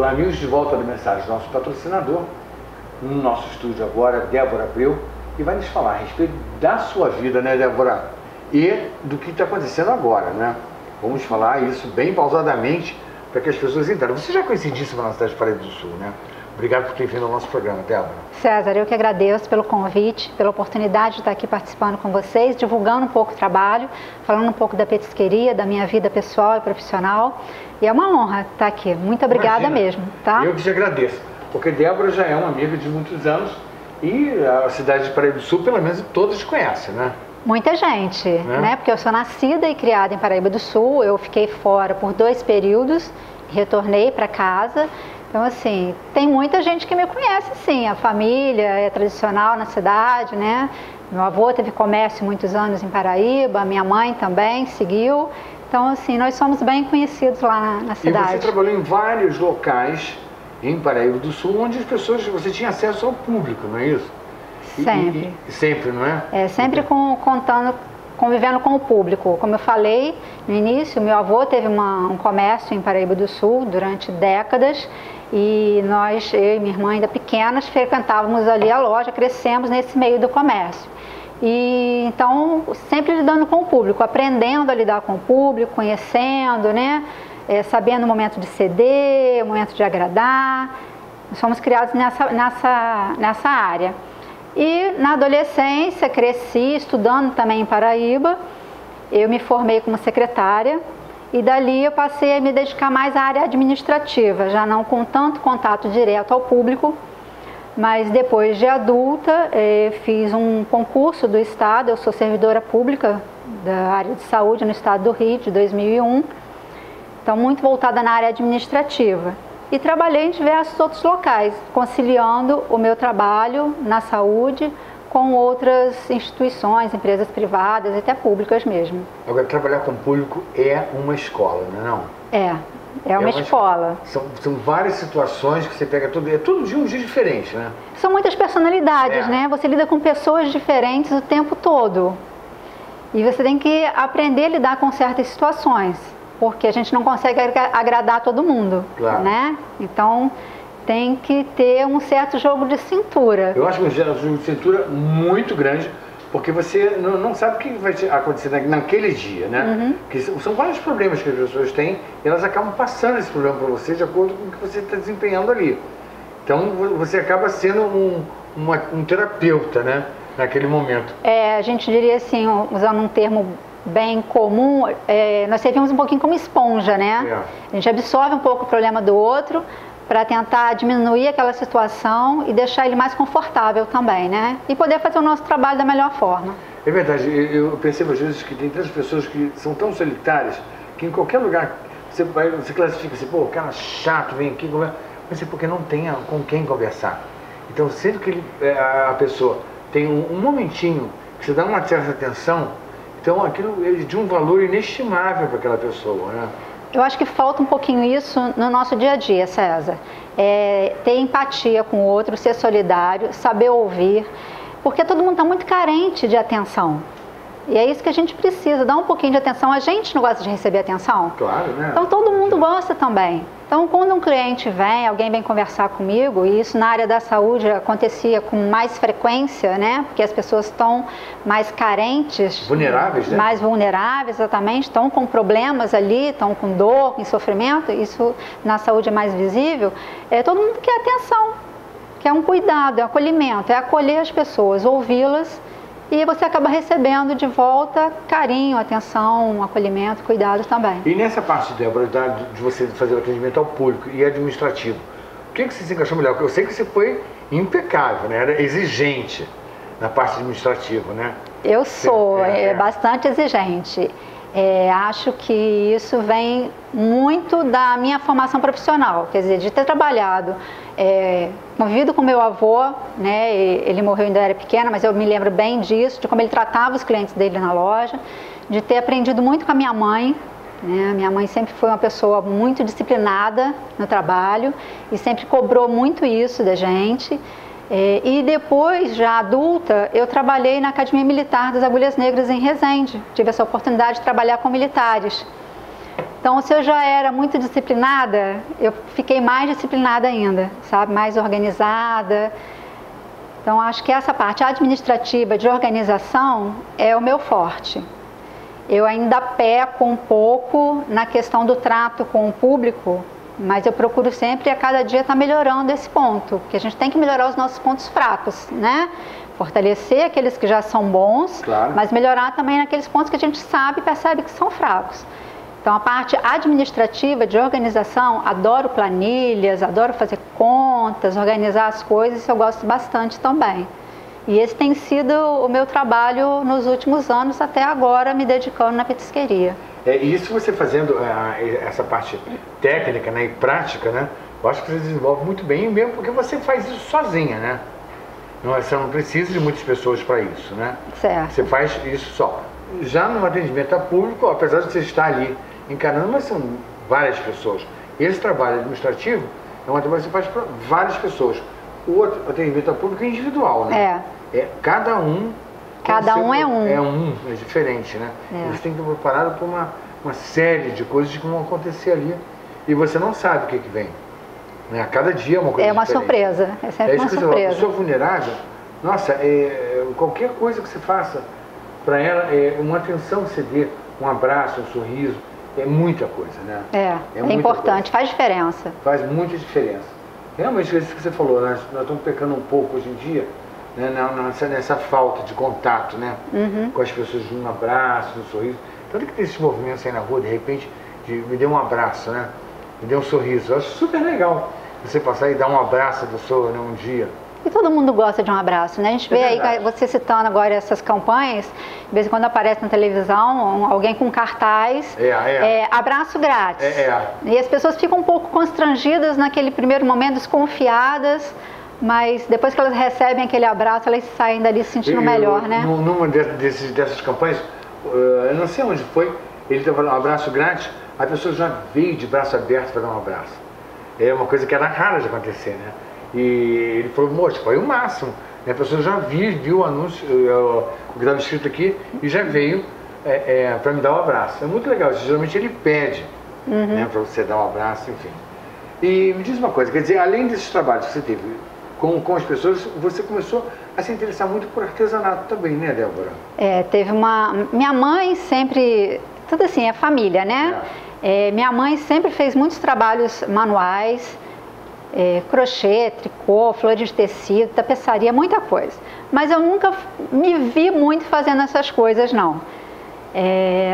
Olá, amigos, de volta da mensagem do nosso patrocinador. No nosso estúdio agora, Débora Abreu, e vai nos falar a respeito da sua vida, né, Débora? E do que está acontecendo agora, né? Vamos falar isso bem pausadamente para que as pessoas entendam. Você já é conhecidíssima na cidade de Paraíba do Sul, né? Obrigado por ter vindo ao nosso programa, Débora. César, eu que agradeço pelo convite, pela oportunidade de estar aqui participando com vocês, divulgando um pouco o trabalho, falando um pouco da petisqueria, da minha vida pessoal e profissional. E é uma honra estar aqui. Muito obrigada mesmo, tá? Eu que te agradeço, porque Débora já é uma amiga de muitos anos e a cidade de Paraíba do Sul, pelo menos, todos conhecem, né? Muita gente, né? Porque eu sou nascida e criada em Paraíba do Sul, eu fiquei fora por 2 períodos, retornei para casa. Então, assim, tem muita gente que me conhece, sim. A família é tradicional na cidade, né? Meu avô teve comércio muitos anos em Paraíba, minha mãe também seguiu. Então, assim, nós somos bem conhecidos lá na cidade. E você trabalhou em vários locais em Paraíba do Sul, onde as pessoas, você tinha acesso ao público, não é isso? Sempre. Sempre, não é? É, sempre convivendo com o público. Como eu falei no início, meu avô teve um comércio em Paraíba do Sul durante décadas e nós, eu e minha irmã ainda pequenas, frequentávamos ali a loja, crescemos nesse meio do comércio. E então, sempre lidando com o público, aprendendo a lidar com o público, conhecendo, né? Sabendo o momento de ceder, o momento de agradar. Nós fomos criados nessa área. E na adolescência, cresci estudando também em Paraíba. Eu me formei como secretária e dali eu passei a me dedicar mais à área administrativa, já não com tanto contato direto ao público. Mas depois de adulta, fiz um concurso do Estado, eu sou servidora pública da área de saúde no Estado do Rio, de 2001. Então, muito voltada na área administrativa. E trabalhei em diversos outros locais, conciliando o meu trabalho na saúde com outras instituições, empresas privadas e até públicas mesmo. Agora, trabalhar com o público é uma escola, não é não? É uma escola. São várias situações que você pega, é todo dia um dia diferente, né? São muitas personalidades, né? Você lida com pessoas diferentes o tempo todo. E você tem que aprender a lidar com certas situações, porque a gente não consegue agradar todo mundo, claro, né? Então, tem que ter um certo jogo de cintura. Eu acho que um jogo de cintura muito grande, porque você não sabe o que vai acontecer naquele dia, né? Uhum. Porque são vários problemas que as pessoas têm e elas acabam passando esse problema para você de acordo com o que você está desempenhando ali. Então, você acaba sendo um terapeuta, né? Naquele momento. A gente diria assim, usando um termo bem comum, nós servimos um pouquinho como esponja, né? A gente absorve um pouco o problema do outro para tentar diminuir aquela situação e deixar ele mais confortável também, né? E poder fazer o nosso trabalho da melhor forma. É verdade, eu percebo às vezes que tem tantas pessoas que são tão solitárias que em qualquer lugar você classifica assim, pô, cara chato, vem aqui, mas é porque não tem com quem conversar. Então, sempre que a pessoa tem um momentinho que você dá uma certa atenção, então aquilo é de um valor inestimável para aquela pessoa, né? Eu acho que falta um pouquinho isso no nosso dia a dia, César. Ter empatia com o outro, ser solidário, saber ouvir, porque todo mundo está muito carente de atenção. E é isso que a gente precisa, dar um pouquinho de atenção. A gente não gosta de receber atenção? Claro, né? Então todo mundo gosta também. Então quando um cliente vem, alguém vem conversar comigo, e isso na área da saúde acontecia com mais frequência, né? Porque as pessoas estão mais carentes. Vulneráveis, né? Mais vulneráveis, exatamente. Estão com problemas ali, estão com dor, com sofrimento. Isso na saúde é mais visível. Todo mundo quer atenção, quer um cuidado, é um acolhimento, é acolher as pessoas, ouvi-las. E você acaba recebendo de volta carinho, atenção, acolhimento, cuidado também. E nessa parte, Débora, de você fazer o atendimento ao público e administrativo, o que você se encaixou melhor? Porque eu sei que você foi impecável, né? Era exigente na parte administrativa, né? Eu sou bastante exigente. Acho que isso vem muito da minha formação profissional, quer dizer, de ter trabalhado, convivido com meu avô, né, ele morreu ainda era pequena, mas eu me lembro bem disso, de como ele tratava os clientes dele na loja, de ter aprendido muito com a minha mãe, né, minha mãe sempre foi uma pessoa muito disciplinada no trabalho e sempre cobrou muito isso da gente. E depois, já adulta, eu trabalhei na Academia Militar das Agulhas Negras em Resende. Tive essa oportunidade de trabalhar com militares. Então, se eu já era muito disciplinada, eu fiquei mais disciplinada ainda, sabe? Mais organizada. Então, acho que essa parte administrativa de organização é o meu forte. Eu ainda peco um pouco na questão do trato com o público, mas eu procuro sempre a cada dia estar melhorando esse ponto, porque a gente tem que melhorar os nossos pontos fracos, né? Fortalecer aqueles que já são bons, claro, mas melhorar também naqueles pontos que a gente sabe e percebe que são fracos. Então, a parte administrativa de organização, adoro planilhas, adoro fazer contas, organizar as coisas, isso eu gosto bastante também. E esse tem sido o meu trabalho nos últimos anos, até agora, me dedicando na petisqueria. E isso você fazendo essa parte técnica, né, e prática, né, eu acho que você desenvolve muito bem, mesmo porque você faz isso sozinha, né? Você não precisa de muitas pessoas para isso, né? Certo. Você faz isso só. Já no atendimento a público, apesar de você estar ali encarando, mas são várias pessoas. Esse trabalho administrativo é um trabalho que você faz para várias pessoas. O atendimento a público é individual, né? Cada um é diferente, né? Você tem que estar preparado para uma série de coisas que vão acontecer ali e você não sabe o que vem. Né? A cada dia é uma coisa diferente. Surpresa, é sempre uma surpresa. A pessoa vulnerável, nossa, qualquer coisa que você faça para ela, uma atenção que você dê, um abraço, um sorriso, é muita coisa, né? É importante, faz diferença. Faz muita diferença. Realmente, isso que você falou, nós estamos pecando um pouco hoje em dia, né, nessa falta de contato, né? Com as pessoas, de um abraço, um sorriso. Tanto que tem esses movimentos aí na rua, de repente, me dê um abraço, né? Me dê um sorriso. Eu acho super legal você passar e dar um abraço da pessoa, né, um dia. E todo mundo gosta de um abraço, né? A gente vê aí, você citando agora essas campanhas, de vez em quando aparece na televisão alguém com cartaz, abraço grátis. E as pessoas ficam um pouco constrangidas naquele primeiro momento, desconfiadas, mas depois que elas recebem aquele abraço, elas saem dali se sentindo melhor, né? Numa dessas campanhas, eu não sei onde foi, ele estava um abraço grátis, a pessoa já veio de braço aberto para dar um abraço. É uma coisa que era rara de acontecer, né? E ele falou, moço, foi o máximo. E a pessoa já viu o anúncio, o que estava escrito aqui, e já veio para me dar um abraço. É muito legal, geralmente ele pede, né, para você dar um abraço, enfim. E me diz uma coisa, quer dizer, além desses trabalhos que você teve com as pessoas, você começou a se interessar muito por artesanato também, né, Débora? Teve minha mãe sempre, tudo assim, é família, né? Minha mãe sempre fez muitos trabalhos manuais, crochê, tricô, flores de tecido, tapeçaria, muita coisa. Mas eu nunca me vi muito fazendo essas coisas, não.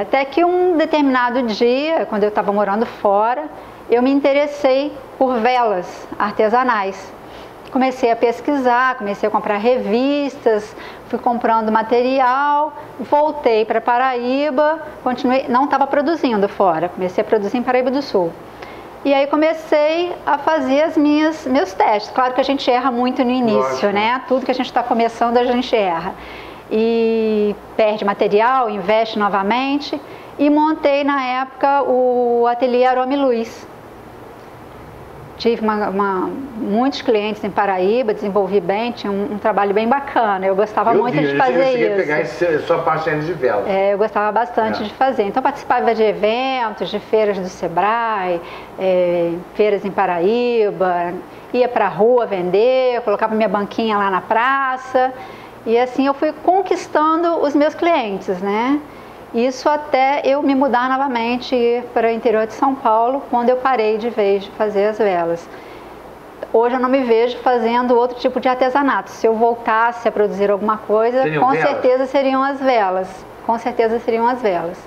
Até que um determinado dia, quando eu estava morando fora, eu me interessei por velas artesanais. Comecei a pesquisar, comecei a comprar revistas, fui comprando material, voltei para Paraíba, continuei, não estava produzindo fora, comecei a produzir em Paraíba do Sul. E aí comecei a fazer meus testes. Claro que a gente erra muito no início, né? Tudo que a gente está começando a gente erra. E perde material, investe novamente. E montei na época o ateliê Aroma e Luz. Tive muitos clientes em Paraíba, desenvolvi bem, tinha um trabalho bem bacana. Eu gostava muito de fazer isso. Eu pegar sua parte de vela. Eu gostava bastante de fazer. Então participava de eventos, de feiras do Sebrae, feiras em Paraíba, ia para a rua vender, colocava minha banquinha lá na praça. E assim eu fui conquistando os meus clientes, né? Isso até eu me mudar novamente para o interior de São Paulo, quando eu parei de vez de fazer as velas. Hoje eu não me vejo fazendo outro tipo de artesanato. Se eu voltasse a produzir alguma coisa, certeza seriam as velas. Com certeza seriam as velas.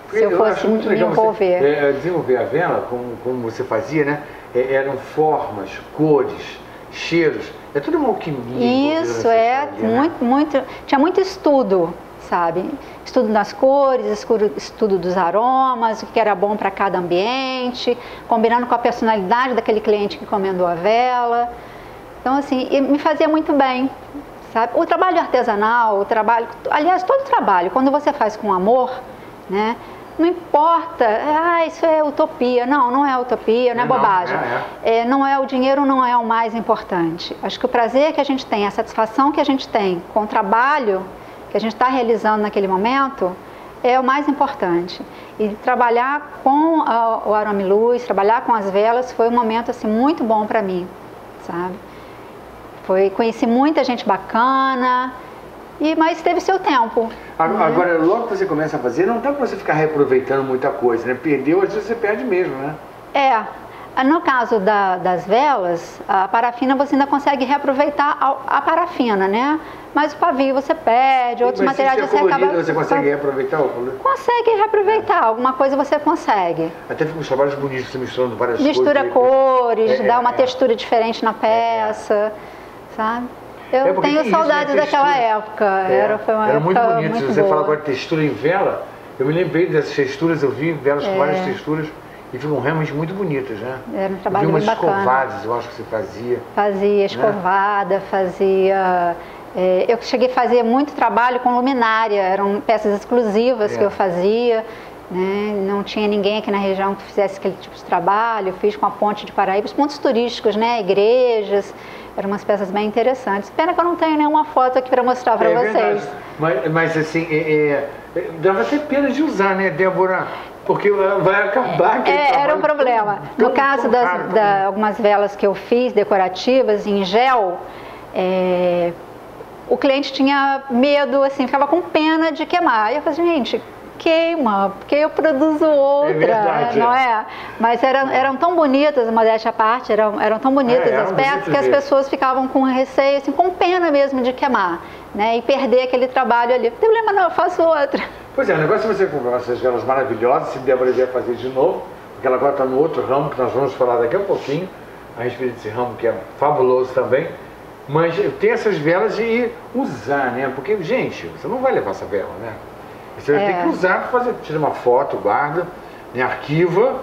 Se eu fosse me envolver. Desenvolver a vela, como você fazia, né? Eram formas, cores, cheiros. É tudo uma alquimia. Isso, tinha muito estudo, sabe? Estudo das cores, estudo dos aromas, o que era bom para cada ambiente, combinando com a personalidade daquele cliente que encomendou a vela. Então, assim, me fazia muito bem, sabe? O trabalho artesanal, aliás, todo trabalho, quando você faz com amor, né? Não importa, isso é utopia. Não é utopia, não é bobagem. O dinheiro não é o mais importante. Acho que o prazer que a gente tem, a satisfação que a gente tem com o trabalho que a gente está realizando naquele momento, é o mais importante. E trabalhar com o Aromiluz, trabalhar com as velas, foi um momento assim, muito bom para mim, sabe? Conheci muita gente bacana, mas teve seu tempo. Agora, logo que você começa a fazer, não dá para você ficar reaproveitando muita coisa, né? Perdeu, às vezes você perde mesmo, né? No caso das velas, a parafina você ainda consegue reaproveitar a parafina, né? Mas o pavio você perde, outros materiais você acaba... Você consegue reaproveitar o colorido? Consegue reaproveitar, alguma coisa você consegue. Até fica uns trabalhos bonitos, você misturando várias Mistura cores, dá uma textura diferente na peça, sabe? Eu tenho saudades daquela época, foi uma época muito bonito. muito Se você boa. fala agora de textura em vela, eu me lembrei dessas texturas, eu vi velas com várias texturas e ficam realmente muito bonitas, né? Era um trabalho muito bacana. Umas escovadas, eu acho que você fazia. Fazia escovada, fazia... eu cheguei a fazer muito trabalho com luminária, eram peças exclusivas que eu fazia, né? Não tinha ninguém aqui na região que fizesse aquele tipo de trabalho. Eu fiz com a Ponte de Paraíba, os pontos turísticos, né? Igrejas, eram umas peças bem interessantes. Pena que eu não tenho nenhuma foto aqui para mostrar para vocês. Mas assim, dava até pena de usar, né, Débora? Porque vai acabar aquele era um problema. No caso das algumas velas que eu fiz, decorativas, em gel, o cliente tinha medo, assim, ficava com pena de queimar. E eu falei, gente, queima, porque eu produzo outra, não é? Mas eram tão bonitas, modéstia à parte, eram tão bonitas as peças que as pessoas ficavam com receio, assim, com pena mesmo de queimar, né? E perder aquele trabalho ali. Não tem problema não, eu faço outra. Pois é, o negócio é você comprar essas velas maravilhosas, se Débora vier fazer de novo, porque ela agora está no outro ramo, que nós vamos falar daqui a pouquinho, a respeito desse ramo que é fabuloso também. Mas ter essas velas e usar, né? Porque, gente, você não vai levar essa vela, né? Você vai ter que usar para fazer, tira uma foto, guarda, né? Arquiva,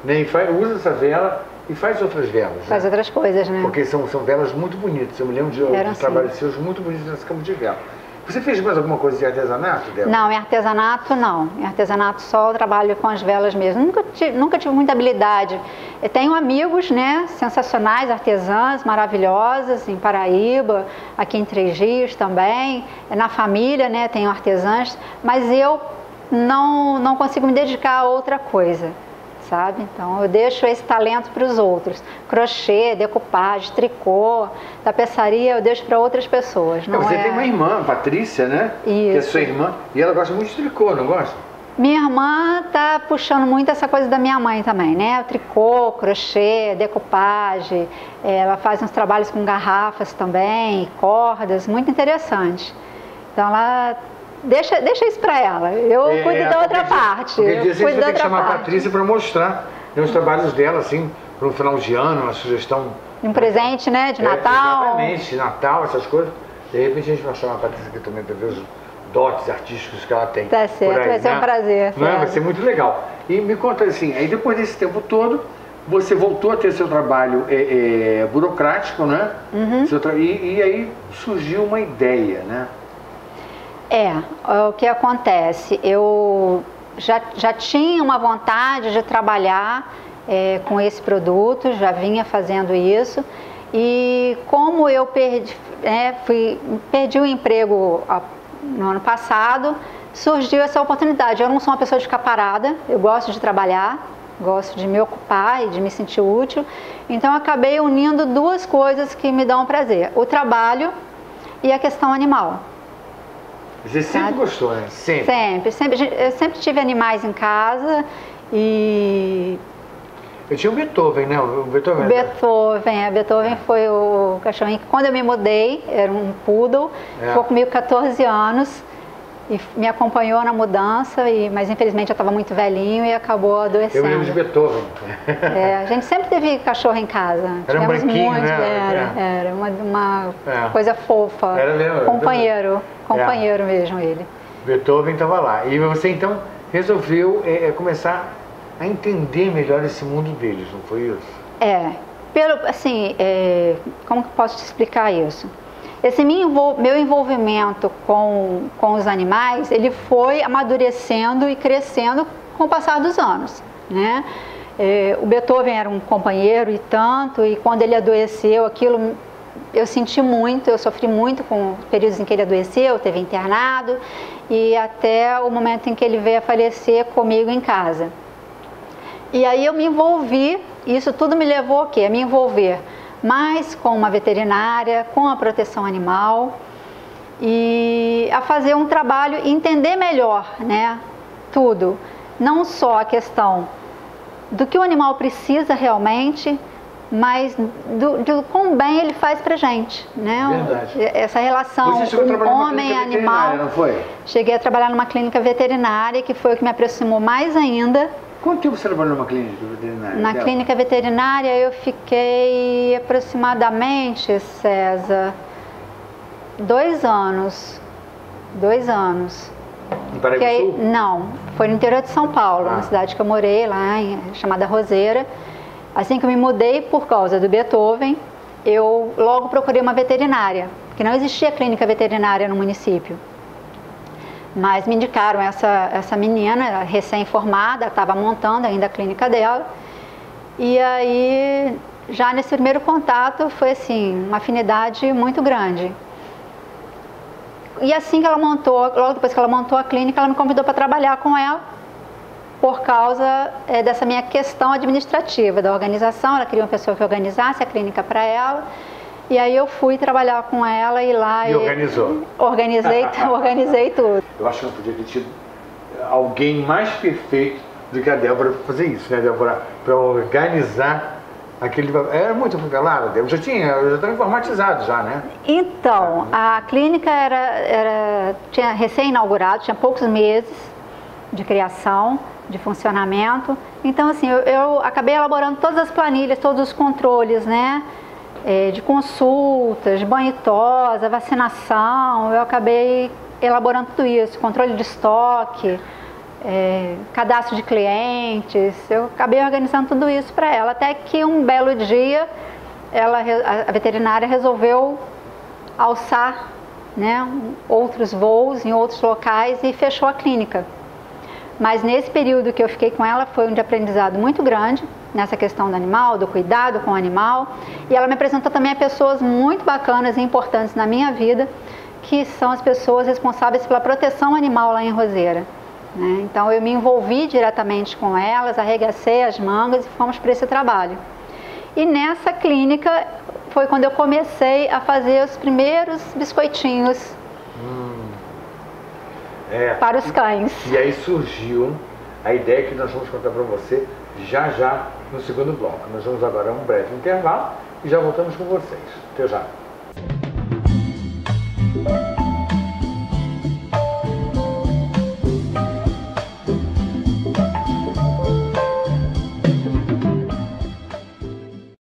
né? E usa essa vela e faz outras velas. Faz outras coisas, né? Porque são velas muito bonitas. Eu me lembro de trabalhos seus muito bonitos nesse campo de vela. Você fez mais alguma coisa de artesanato, Débora? Não, em artesanato não. Em artesanato só eu trabalho com as velas mesmo. Nunca tive muita habilidade. Eu tenho amigos, né, sensacionais, artesãs, maravilhosas, em Paraíba, aqui em Três Rios também. Na família, né, tenho artesãs, mas eu não consigo me dedicar a outra coisa, sabe? Então eu deixo esse talento para os outros. Crochê, decupagem, tricô, tapeçaria eu deixo para outras pessoas. Você tem uma irmã, Patrícia, né? Isso. Que é sua irmã, e ela gosta muito de tricô, não gosta? Minha irmã tá puxando muito essa coisa da minha mãe também, né? O tricô, crochê, decupagem, ela faz uns trabalhos com garrafas também, cordas, muito interessante. Então ela... Deixa isso para ela, eu cuido da outra parte. Porque dia você tem que chamar a Patrícia para mostrar os trabalhos dela, assim, para um final de ano, uma sugestão. Um presente, né, de Natal. Exatamente, Natal, essas coisas. De repente a gente vai chamar a Patrícia aqui também para ver os dotes artísticos que ela tem. Tá certo, vai ser um prazer. Não é? Vai ser muito legal. E me conta assim, aí depois desse tempo todo, você voltou a ter seu trabalho burocrático, né? Uhum. E aí surgiu uma ideia, né? O que acontece, eu já tinha uma vontade de trabalhar com esse produto, já vinha fazendo isso, e como eu perdi o emprego no ano passado, surgiu essa oportunidade. Eu não sou uma pessoa de ficar parada, eu gosto de trabalhar, gosto de me ocupar e de me sentir útil, então eu acabei unindo duas coisas que me dão prazer, o trabalho e a questão animal. Você sempre gostou, né? Sempre. Eu sempre tive animais em casa e... Eu tinha o Beethoven, né? O Beethoven foi o cachorrinho que quando eu me mudei, era um poodle, ficou comigo 14 anos e me acompanhou na mudança, mas infelizmente eu estava muito velhinho e acabou adoecendo. Eu lembro de Beethoven. A gente sempre teve cachorro em casa. Era um branquinho, muito, né? Era uma coisa fofa. Era mesmo? Companheiro mesmo ele. Beethoven estava lá. E você então resolveu começar a entender melhor esse mundo deles, não foi isso? Como que eu posso te explicar isso? Esse meu envolvimento com os animais, ele foi amadurecendo e crescendo com o passar dos anos, né? O Beethoven era um companheiro e tanto, e quando ele adoeceu, aquilo eu senti muito, eu sofri muito com os períodos em que ele adoeceu, teve internado e até o momento em que ele veio a falecer comigo em casa. E aí eu me envolvi, isso tudo me levou a quê? A me envolver mais com uma veterinária, com a proteção animal e a fazer um trabalho, entender melhor, né, tudo. Não só a questão do que o animal precisa realmente, mas do quão bem ele faz pra gente, né? Verdade. Essa relação homem-animal. Não foi? Cheguei a trabalhar numa clínica veterinária, que foi o que me aproximou mais ainda. Quanto tempo você trabalhou numa clínica veterinária? Na clínica veterinária eu fiquei aproximadamente, César, 2 anos. 2 anos. Em Paraíba do Sul? Não, foi no interior de São Paulo, uma cidade que eu morei lá, chamada Roseira. Assim que eu me mudei por causa do Beethoven, eu logo procurei uma veterinária, porque não existia clínica veterinária no município. Mas me indicaram essa menina, recém-formada, estava montando ainda a clínica dela. E aí, já nesse primeiro contato, foi assim, uma afinidade muito grande. E assim que ela montou, logo depois que ela montou a clínica, ela me convidou para trabalhar com ela, por causa dessa minha questão administrativa da organização. Ela queria uma pessoa que organizasse a clínica para ela. E aí eu fui trabalhar com ela e lá... E organizou? Organizei tudo. Eu acho que não podia ter tido alguém mais perfeito do que a Débora para fazer isso, né, Débora? Para organizar aquele... Era muito papelada, Débora. Já estava informatizado já, né? Então, a clínica tinha recém-inaugurado, tinha poucos meses de criação, de funcionamento. Então, assim, eu acabei elaborando todas as planilhas, todos os controles, né? De consultas, de banho e tosa, vacinação, eu acabei elaborando tudo isso, controle de estoque, cadastro de clientes, eu acabei organizando tudo isso para ela, até que um belo dia a veterinária resolveu alçar, né, outros voos em outros locais e fechou a clínica. Mas nesse período que eu fiquei com ela foi um de aprendizado muito grande, nessa questão do animal, do cuidado com o animal. E ela me apresentou também a pessoas muito bacanas e importantes na minha vida, que são as pessoas responsáveis pela proteção animal lá em Roseira, né? Então eu me envolvi diretamente com elas, arregacei as mangas e fomos para esse trabalho. E nessa clínica foi quando eu comecei a fazer os primeiros biscoitinhos para os cães. E aí surgiu a ideia que nós vamos contar para você já no segundo bloco. Nós vamos agora a um breve intervalo e já voltamos com vocês. Até já.